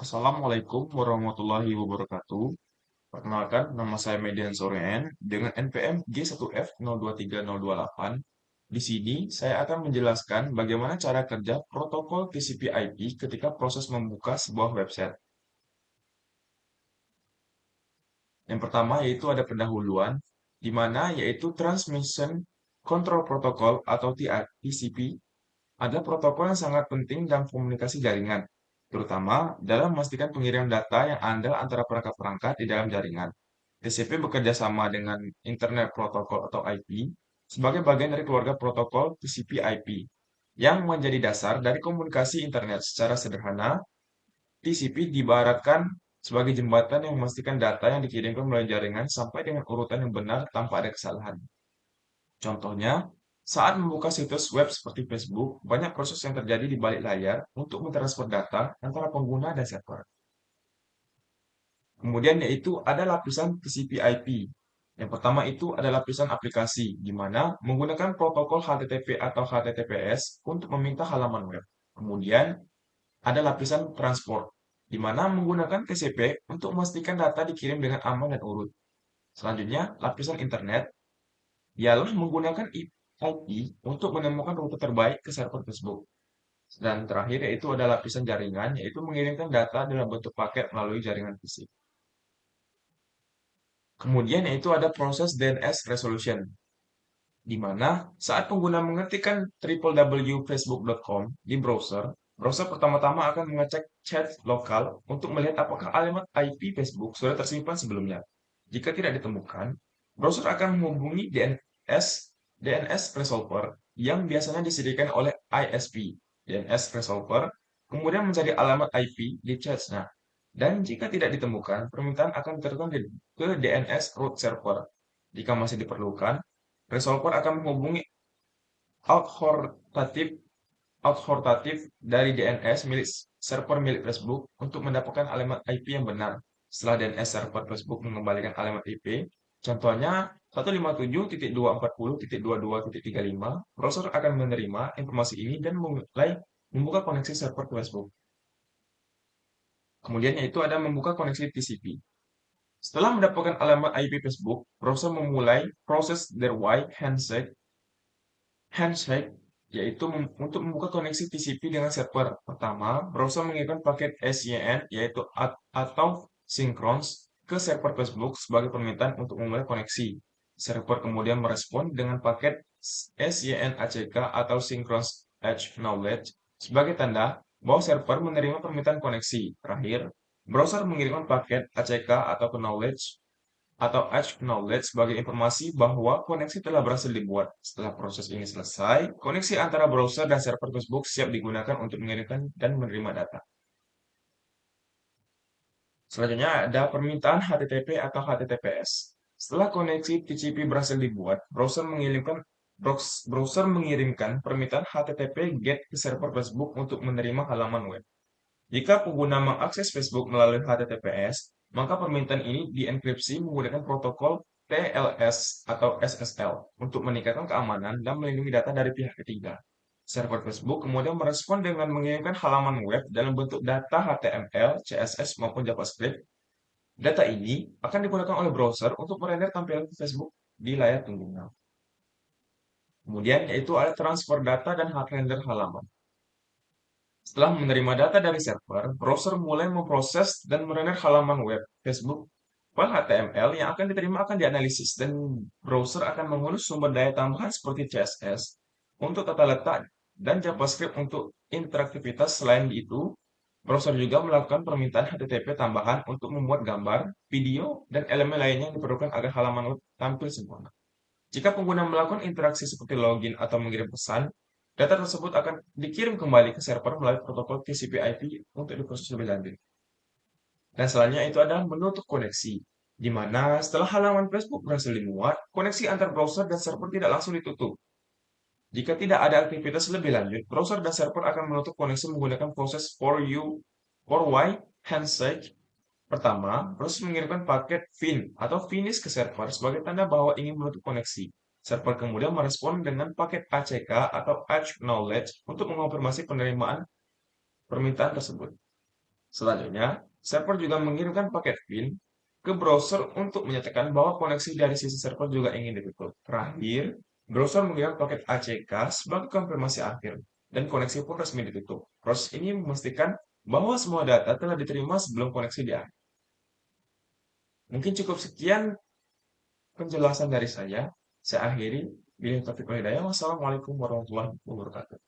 Assalamualaikum warahmatullahi wabarakatuh. Perkenalkan, nama saya Median Sorean dengan NPM G1F023028. Di sini, saya akan menjelaskan bagaimana cara kerja protokol TCP/IP ketika proses membuka sebuah website. Yang pertama yaitu ada pendahuluan, di mana yaitu Transmission Control Protocol atau TCP adalah protokol yang sangat penting dalam komunikasi jaringan, terutama dalam memastikan pengiriman data yang andal antara perangkat-perangkat di dalam jaringan. TCP bekerja sama dengan Internet Protocol atau IP sebagai bagian dari keluarga protokol TCP/IP yang menjadi dasar dari komunikasi internet. Secara sederhana, TCP diibaratkan sebagai jembatan yang memastikan data yang dikirimkan melalui jaringan sampai dengan urutan yang benar tanpa ada kesalahan. Contohnya, saat membuka situs web seperti Facebook, banyak proses yang terjadi di balik layar untuk mentransfer data antara pengguna dan server. Kemudian yaitu ada lapisan TCP/IP. Yang pertama itu ada lapisan aplikasi, di mana menggunakan protokol HTTP atau HTTPS untuk meminta halaman web. Kemudian ada lapisan transport, di mana menggunakan TCP untuk memastikan data dikirim dengan aman dan urut. Selanjutnya, lapisan internet ialah menggunakan IP untuk menemukan rute terbaik ke server Facebook. Dan terakhir yaitu ada lapisan jaringan, yaitu mengirimkan data dalam bentuk paket melalui jaringan fisik. Kemudian yaitu ada proses DNS resolution, di mana saat pengguna mengetikkan www.facebook.com di browser, browser pertama-tama akan mengecek chat lokal untuk melihat apakah alamat IP Facebook sudah tersimpan sebelumnya. Jika tidak ditemukan, browser akan menghubungi DNS resolver yang biasanya disediakan oleh ISP. DNS resolver kemudian mencari alamat IP di chatnya. Dan jika tidak ditemukan, permintaan akan diteruskan ke DNS root server. Jika masih diperlukan, resolver akan menghubungi authoritative authoritative dari DNS milik server milik Facebook untuk mendapatkan alamat IP yang benar. Setelah DNS server Facebook mengembalikan alamat IP, contohnya 157.240.22.35, browser akan menerima informasi ini dan mulai membuka koneksi server ke Facebook. Kemudian yaitu ada membuka koneksi TCP. Setelah mendapatkan alamat IP Facebook, browser memulai proses thereby handshake yaitu untuk membuka koneksi TCP dengan server. Pertama, browser mengirimkan paket SYN yaitu atau synchrons ke server Facebook sebagai permintaan untuk memulai koneksi. Server kemudian merespon dengan paket SYN-ACK atau synchrons acknowledge sebagai tanda bahwa server menerima permintaan koneksi. Terakhir, browser mengirimkan paket ACK atau acknowledge sebagai informasi bahwa koneksi telah berhasil dibuat. Setelah proses ini selesai, koneksi antara browser dan server Facebook siap digunakan untuk mengirimkan dan menerima data. Selanjutnya ada permintaan HTTP atau HTTPS. Setelah koneksi TCP berhasil dibuat, browser mengirimkan permintaan HTTP GET ke server Facebook untuk menerima halaman web. Jika pengguna mengakses Facebook melalui HTTPS, maka permintaan ini dienkripsi menggunakan protokol TLS atau SSL untuk meningkatkan keamanan dan melindungi data dari pihak ketiga. Server Facebook kemudian merespon dengan mengirimkan halaman web dalam bentuk data HTML, CSS, maupun JavaScript. Data ini akan digunakan oleh browser untuk merender tampilan Facebook di layar pengguna. Kemudian yaitu ada transfer data dan render halaman. Setelah menerima data dari server, browser mulai memproses dan merender halaman web Facebook. File HTML yang akan diterima akan dianalisis dan browser akan mengurus sumber daya tambahan seperti CSS untuk tata letak dan JavaScript untuk interaktivitas. Selain itu, browser juga melakukan permintaan HTTP tambahan untuk membuat gambar, video, dan elemen lainnya yang diperlukan agar halaman web tampil sempurna. Jika pengguna melakukan interaksi seperti login atau mengirim pesan, data tersebut akan dikirim kembali ke server melalui protokol TCP/IP untuk diproses lebih lanjut. Dan selanjutnya itu adalah menutup koneksi, di mana setelah halaman Facebook berhasil dimuat, koneksi antar browser dan server tidak langsung ditutup. Jika tidak ada aktivitas lebih lanjut, browser dan server akan menutup koneksi menggunakan proses for Y handshake. Pertama, proses mengirimkan paket FIN atau finish ke server sebagai tanda bahwa ingin menutup koneksi. Server kemudian merespon dengan paket ACK atau acknowledge untuk mengonfirmasi penerimaan permintaan tersebut. Selanjutnya, server juga mengirimkan paket PIN ke browser untuk menyatakan bahwa koneksi dari sisi server juga ingin ditutup. Terakhir, browser mengirim paket ACK sebagai konfirmasi akhir, dan koneksi pun resmi ditutup. Proses ini memastikan bahwa semua data telah diterima sebelum koneksi diakhiri. Mungkin cukup sekian penjelasan dari saya. Saya akhiri. Billahi taufiq wal hidayah. Wassalamualaikum warahmatullahi wabarakatuh.